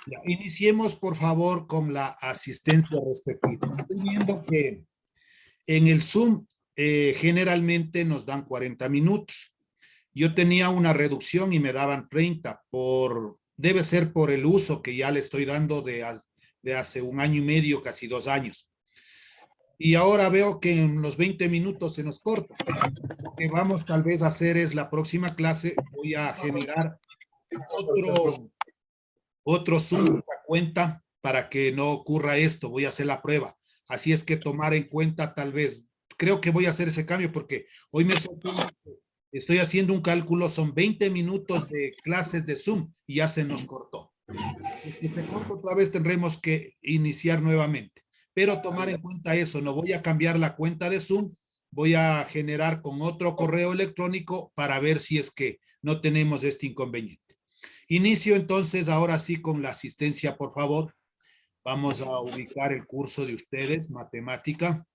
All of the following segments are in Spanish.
Ya, iniciemos, por favor, con la asistencia respectiva. Estoy viendo que en el Zoom generalmente nos dan 40 minutos. Yo tenía una reducción y me daban 30 debe ser por el uso que ya le estoy dando de hace un año y medio, casi 2 años. Y ahora veo que en los 20 minutos se nos corta. Lo que vamos tal vez a hacer es la próxima clase, voy a generar otro, otro Zoom, otra cuenta, para que no ocurra esto. Voy a hacer la prueba. Así es que tomar en cuenta tal vez, creo que voy a hacer ese cambio porque hoy me sorprende. Estoy haciendo un cálculo, son 20 minutos de clases de Zoom y ya se nos cortó. Si se corta otra vez tendremos que iniciar nuevamente. Pero tomar en cuenta eso, no voy a cambiar la cuenta de Zoom, voy a generar con otro correo electrónico para ver si es que no tenemos este inconveniente. Inicio entonces ahora sí con la asistencia, por favor. Vamos a ubicar el curso de ustedes, matemática.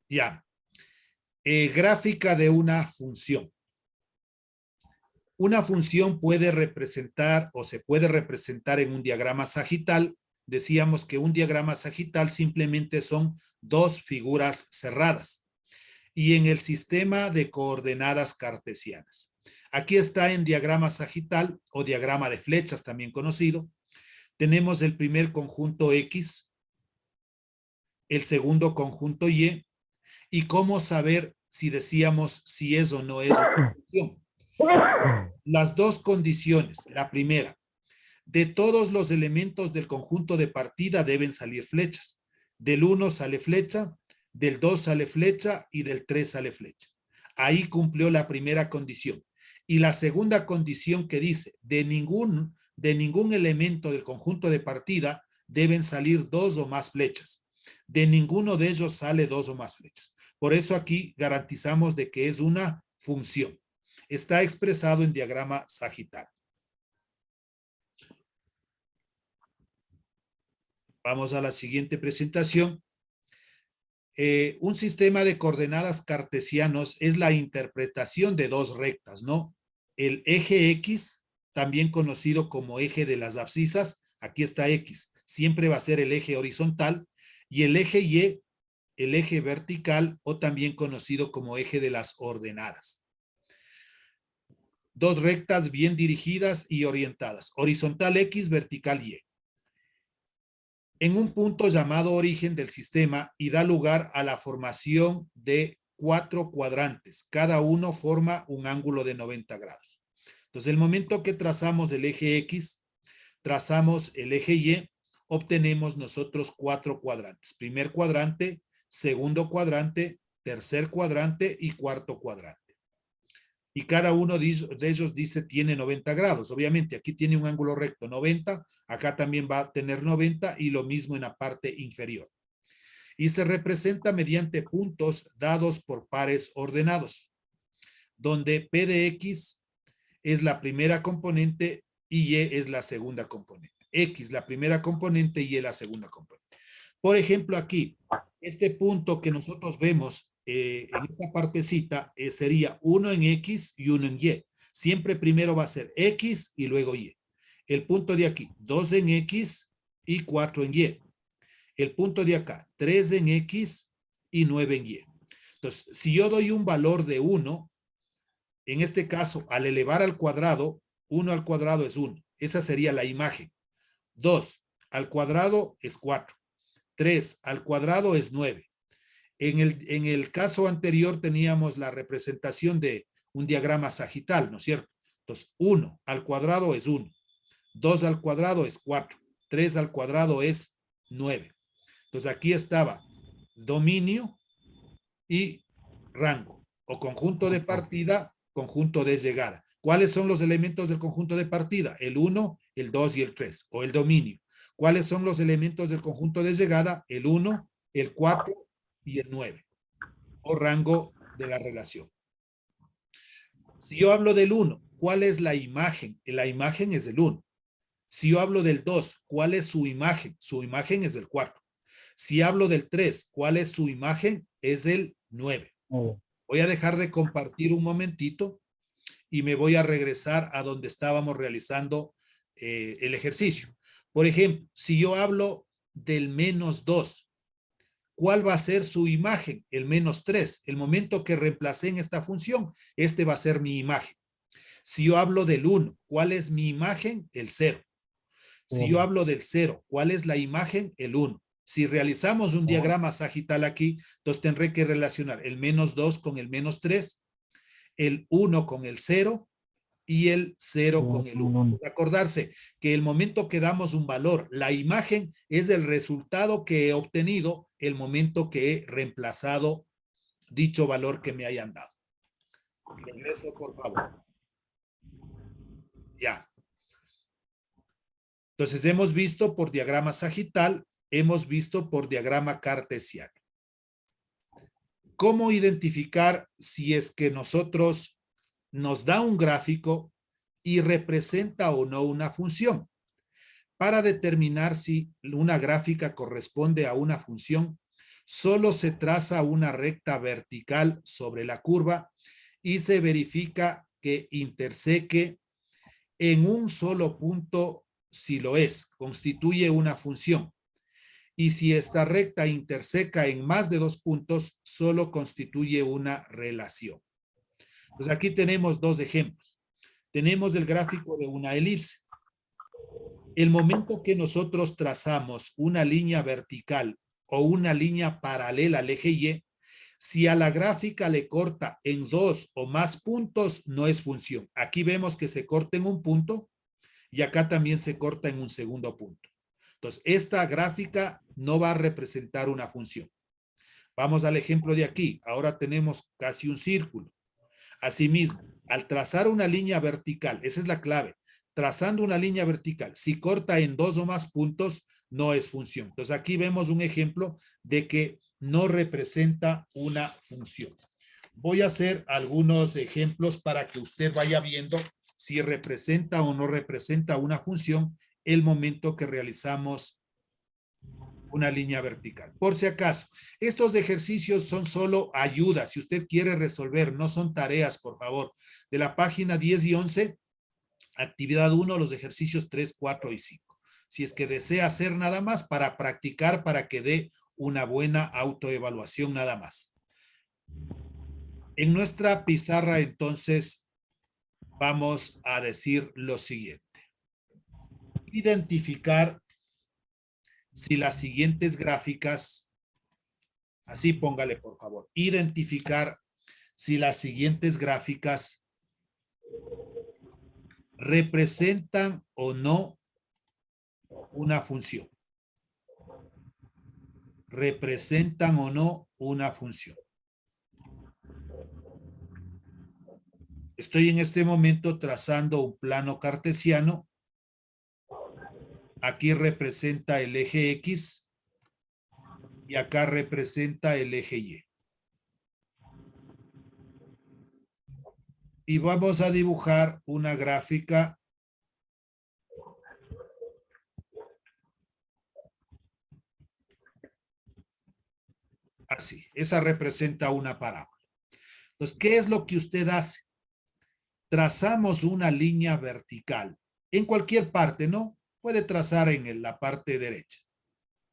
Ya. Gráfica de una función. Una función puede representar o se puede representar en un diagrama sagital. Decíamos que un diagrama sagital simplemente son dos figuras cerradas. Y en el sistema de coordenadas cartesianas. Aquí está en diagrama sagital o diagrama de flechas también conocido. Tenemos el primer conjunto X, el segundo conjunto Y, y cómo saber si decíamos si es o no es una función. Las dos condiciones. La primera, de todos los elementos del conjunto de partida deben salir flechas. Del 1 sale flecha, del 2 sale flecha y del 3 sale flecha. Ahí cumplió la primera condición. Y la segunda condición que dice, de ningún elemento del conjunto de partida deben salir dos o más flechas. De ninguno de ellos sale dos o más flechas. Por eso aquí garantizamos de que es una función. Está expresado en diagrama sagital. Vamos a la siguiente presentación. Un sistema de coordenadas cartesianos es la interpretación de dos rectas, ¿no? El eje X, también conocido como eje de las abscisas, aquí está X, siempre va a ser el eje horizontal, y el eje Y, el eje vertical, o también conocido como eje de las ordenadas. Dos rectas bien dirigidas y orientadas, horizontal X, vertical Y, en un punto llamado origen del sistema y da lugar a la formación de 4 cuadrantes. Cada uno forma un ángulo de 90 grados. Entonces, el momento que trazamos el eje X, trazamos el eje Y, obtenemos nosotros 4 cuadrantes. Primer cuadrante, segundo cuadrante, tercer cuadrante y cuarto cuadrante. Y cada uno de ellos dice tiene 90 grados. Obviamente aquí tiene un ángulo recto 90, acá también va a tener 90 y lo mismo en la parte inferior. Y se representa mediante puntos dados por pares ordenados, donde P de X es la primera componente y Y es la segunda componente. X la primera componente y Y la segunda componente. Por ejemplo, aquí, este punto que nosotros vemos en esta partecita sería 1 en X y 1 en Y. Siempre primero va a ser X y luego Y. El punto de aquí, 2 en X y 4 en Y. El punto de acá, 3 en X y 9 en Y. Entonces, si yo doy un valor de 1, en este caso, al elevar al cuadrado, 1 al cuadrado es 1. Esa sería la imagen. 2 al cuadrado es 4. 3 al cuadrado es 9. En el caso anterior teníamos la representación de un diagrama sagital, ¿no es cierto? Entonces, 1 al cuadrado es 1. 2 al cuadrado es 4. 3 al cuadrado es 9. Entonces, aquí estaba dominio y rango, o conjunto de partida, conjunto de llegada. ¿Cuáles son los elementos del conjunto de partida? El 1, el 2 y el 3, o el dominio. ¿Cuáles son los elementos del conjunto de llegada? El 1, el 4 y el 9, o rango de la relación. Si yo hablo del 1, ¿cuál es la imagen? La imagen es del 1. Si yo hablo del 2, ¿cuál es su imagen? Su imagen es del 4. Si hablo del 3, ¿cuál es su imagen? Es el 9. Voy a dejar de compartir un momentito y me voy a regresar a donde estábamos realizando el ejercicio. Por ejemplo, si yo hablo del menos 2, ¿cuál va a ser su imagen? El menos 3. El momento que reemplacé en esta función, este va a ser mi imagen. Si yo hablo del 1, ¿cuál es mi imagen? El 0. Si yo hablo del 0, ¿cuál es la imagen? El 1. Si realizamos un diagrama sagital aquí, entonces tendré que relacionar el menos 2 con el menos 3, el 1 con el 0 y el 0 con el 1. Acordarse que el momento que damos un valor, la imagen es el resultado que he obtenido el momento que he reemplazado dicho valor que me hayan dado. Regreso, por favor. Ya. Entonces hemos visto por diagrama sagital, hemos visto por diagrama cartesiano. ¿Cómo identificar si es que nosotros nos da un gráfico y representa o no una función? Para determinar si una gráfica corresponde a una función, solo se traza una recta vertical sobre la curva y se verifica que interseque en un solo punto si lo es, constituye una función. Y si esta recta interseca en más de 2 puntos, solo constituye una relación. Pues aquí tenemos 2 ejemplos. Tenemos el gráfico de una elipse. El momento que nosotros trazamos una línea vertical o una línea paralela al eje Y, si a la gráfica le corta en 2 o más puntos, no es función. Aquí vemos que se corta en un punto y acá también se corta en un segundo punto. Entonces, esta gráfica no va a representar una función. Vamos al ejemplo de aquí. Ahora tenemos casi un círculo. Asimismo, al trazar una línea vertical, esa es la clave, trazando una línea vertical, si corta en 2 o más puntos, no es función. Entonces, aquí vemos un ejemplo de que no representa una función. Voy a hacer algunos ejemplos para que usted vaya viendo si representa o no representa una función el momento que realizamos una línea vertical. Por si acaso, estos ejercicios son solo ayudas. Si usted quiere resolver, no son tareas, por favor. De la página 10 y 11, actividad 1, los ejercicios 3, 4 y 5. Si es que desea hacer nada más para practicar, para que dé una buena autoevaluación nada más. En nuestra pizarra, entonces, vamos a decir lo siguiente. Identificar si las siguientes gráficas, así póngale por favor, identificar si las siguientes gráficas representan o no una función. Representan o no una función. Estoy en este momento trazando un plano cartesiano. Aquí representa el eje X y acá representa el eje Y. Y vamos a dibujar una gráfica así. Esa representa una parábola. Entonces, ¿qué es lo que usted hace? Trazamos una línea vertical en cualquier parte, ¿no? Puede trazar en la parte derecha.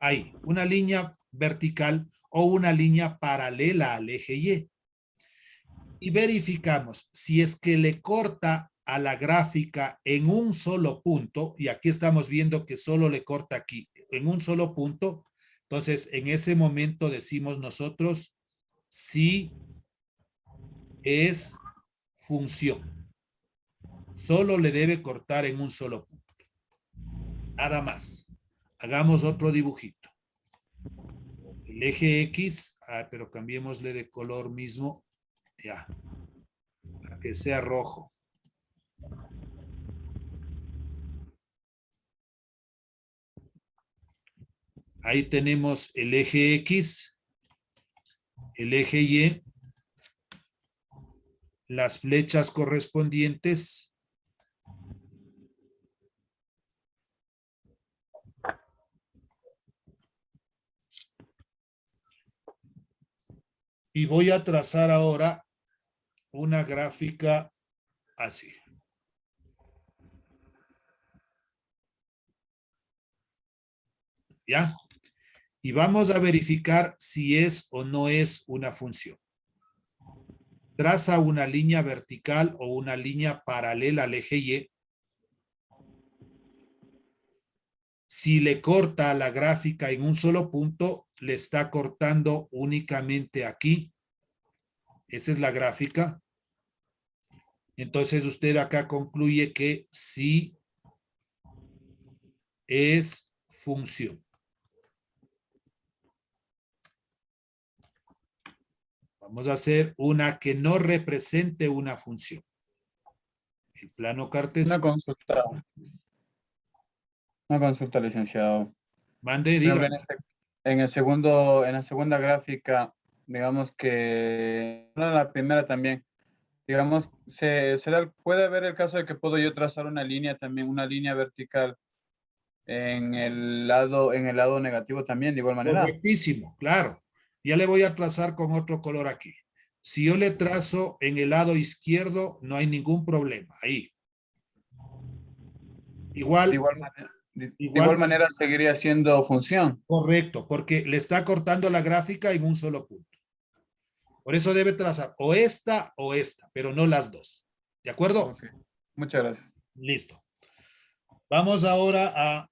Ahí, una línea vertical o una línea paralela al eje Y. Y verificamos si es que le corta a la gráfica en un solo punto, y aquí estamos viendo que solo le corta aquí, en un solo punto. Entonces, en ese momento decimos nosotros si es función. Solo le debe cortar en un solo punto. Nada más. Hagamos otro dibujito. El eje X, pero cambiémosle de color mismo, ya, para que sea rojo. Ahí tenemos el eje X, el eje Y, las flechas correspondientes. Y voy a trazar ahora una gráfica así. ¿Ya? Y vamos a verificar si es o no es una función. Traza una línea vertical o una línea paralela al eje Y. Si le corta la gráfica en un solo punto, le está cortando únicamente aquí. Esa es la gráfica. Entonces usted acá concluye que sí es función. Vamos a hacer una que no represente una función. El plano cartesiano. Una consulta, licenciado. Mande, Por diga. ejemplo, en la segunda gráfica, digamos que, no, en la primera también, digamos, puede haber el caso de que puedo yo trazar una línea también, una línea vertical en el lado negativo también, de igual manera. Correctísimo, claro. Ya le voy a trazar con otro color aquí. Si yo le trazo en el lado izquierdo, no hay ningún problema. Ahí. De Igual, igual manera, de igual, igual manera seguiría siendo función. correcto, porque le está cortando la gráfica en un solo punto. Por eso debe trazar o esta, pero no las dos. ¿De acuerdo? Ok. Muchas gracias. Listo. Vamos ahora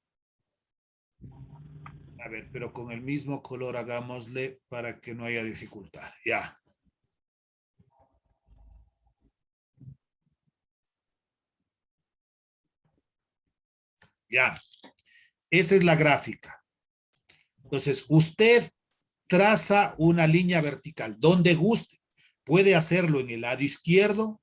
a ver, pero con el mismo color hagámosle para que no haya dificultad. Ya. Ya. Esa es la gráfica. Entonces, usted traza una línea vertical donde guste. Puede hacerlo en el lado izquierdo,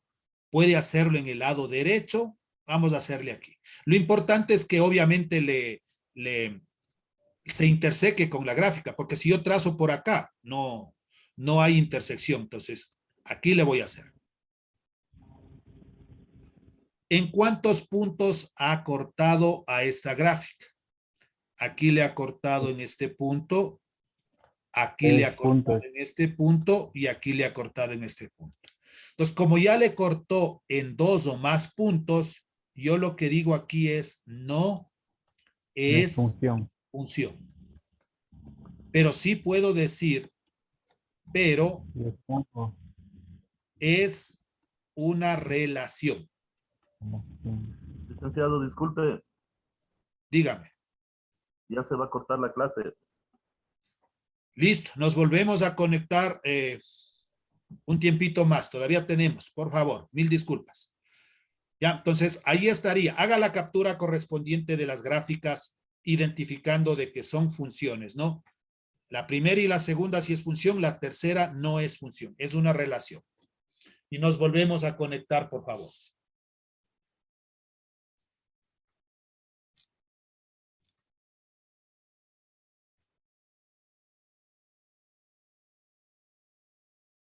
puede hacerlo en el lado derecho. Vamos a hacerle aquí. Lo importante es que obviamente se interseque con la gráfica, porque si yo trazo por acá, no hay intersección. Entonces, aquí le voy a hacer. ¿En cuántos puntos ha cortado a esta gráfica? Aquí le ha cortado en este punto, aquí le ha cortado en este punto y aquí le ha cortado en este punto. Entonces, como ya le cortó en 2 o más puntos, yo lo que digo aquí es no es función. Pero sí puedo decir, pero es una relación. Licenciado, disculpe, Dígame. ya se va a cortar la clase. Listo, nos volvemos a conectar un tiempito más. Todavía tenemos, por favor, mil disculpas. Ya, entonces ahí estaría. Haga la captura correspondiente de las gráficas identificando de que son funciones, ¿no? La primera y la segunda sí es función, la tercera no es función, es una relación. Y nos volvemos a conectar, por favor.